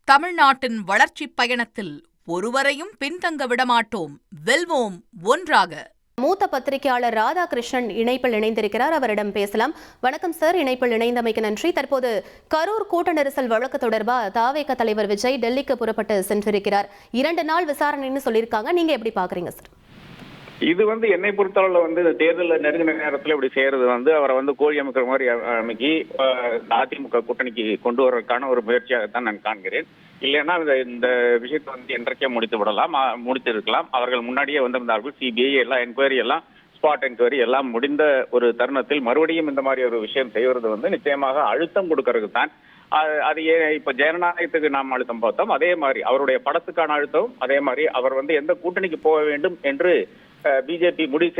தமிழ்நாட்டின் வளர்ச்சிப் பயணத்தில் ஒருவரையும் பின்தங்க விடமாட்டோம், வெல்வோம் ஒன்றாக. மூத்த பத்திரிகையாளர் ராதாகிருஷ்ணன் இணைப்பில் இணைந்திருக்கிறார். அவரிடம் பேசலாம். வணக்கம் சார், இணைப்பில் இணைந்தமைக்கு நன்றி. தற்போது கரூர் கூட்ட நெரிசல் வழக்கு தொடர்பாக தாவேக தலைவர் விஜய் டெல்லிக்கு புறப்பட்டு சென்றிருக்கிறார். 2 நாள் விசாரணைன்னு சொல்லியிருக்காங்க. நீங்க எப்படி பாக்குறீங்க சார்? இது என்னை பொறுத்தளவுல தேர்தலில் நெருங்கின நேரத்தில் இப்படி செய்யறது அவரை கோழி அமைக்கிற மாதிரி அமைக்கி அதிமுக கூட்டணிக்கு கொண்டு வர்றதுக்கான ஒரு முயற்சியாகத்தான் நான் காண்கிறேன். இல்லைன்னா இந்த விஷயத்தை என்றைக்கே முடித்து இருக்கலாம். அவர்கள் முன்னாடியே வந்திருந்தார்கள். சிபிஐ எல்லாம் என்கொயரி எல்லாம் ஸ்பாட் என்கொயரி எல்லாம் முடிந்த ஒரு தருணத்தில் மறுபடியும் இந்த மாதிரி ஒரு விஷயம் செய்வது நிச்சயமாக அழுத்தம் கொடுக்கறது தான். அது இப்ப ஜனநாயகத்துக்கு நாம் அழுத்தம் பார்த்தோம், அதே மாதிரி அவருடைய படத்துக்கான அழுத்தம், அதே மாதிரி அவர் எந்த கூட்டணிக்கு போக வேண்டும் என்று பிஜேபி முடிவு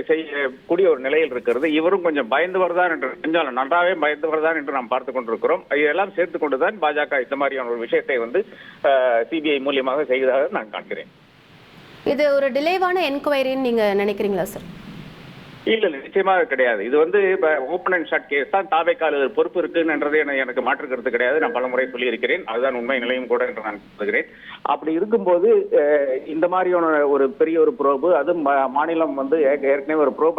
செய்யக்கூடிய ஒரு நிலையில் இருக்கிறது. இவரும் கொஞ்சம் பயந்து வருதான் என்று, கொஞ்சம் நன்றாவே பயந்து வருதான் என்று நாம் பார்த்துக் கொண்டிருக்கிறோம். இதெல்லாம் சேர்த்துக் கொண்டுதான் பாஜக இந்த மாதிரியான ஒரு விஷயத்தை சிபிஐ மூலியமாக செய்வதாக நான் காண்கிறேன். இது ஒரு டிலேவான என்கொயரின்னு நீங்க நினைக்கிறீங்களா சார்? இல்ல, நிச்சயமாக கிடையாது. இது ஓப்பன் அண்ட் ஷட் கேஸ் தான். தாவேக்கால பொறுப்பு இருக்குன்றதே எனக்கு மாற்று கருத்து கிடையாது. நான் பல முறை சொல்லி இருக்கிறேன். அதுதான் உண்மை நிலையும் கூட என்று நான் சொல்கிறேன். அப்படி இருக்கும்போது இந்த மாதிரியான ஒரு பெரிய ஒரு ப்ரோபு, அது மாநிலம் ஏற்கனவே ஒரு ப்ரோப்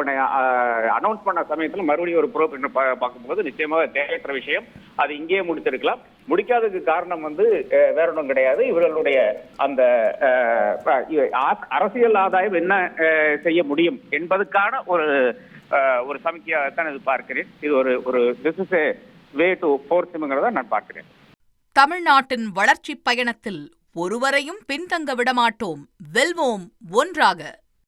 அனௌன்ஸ் பண்ண சமயத்தில் மறுபடியும் ஒரு ப்ரோப் என்று பார்க்கும்போது நிச்சயமாக தேவையற்ற விஷயம். அது இங்கேயே முடித்திருக்கலாம். முடிக்காததுக்கு காரணம் வேற ஒன்றும் கிடையாது. இவர்களுடைய அந்த அரசியல் ஆதாயம் என்ன செய்ய முடியும் என்பதற்கான ஒரு சமிக்கையாகத்தான் இது பார்க்கிறேன். இது ஒரு this is a way to ஃபோர்ஸுங்கிறத நான் பார்க்கிறேன். தமிழ்நாட்டின் வளர்ச்சிப் பயணத்தில் ஒருவரையும் பின்தங்க விடமாட்டோம், வெல்வோம் ஒன்றாக.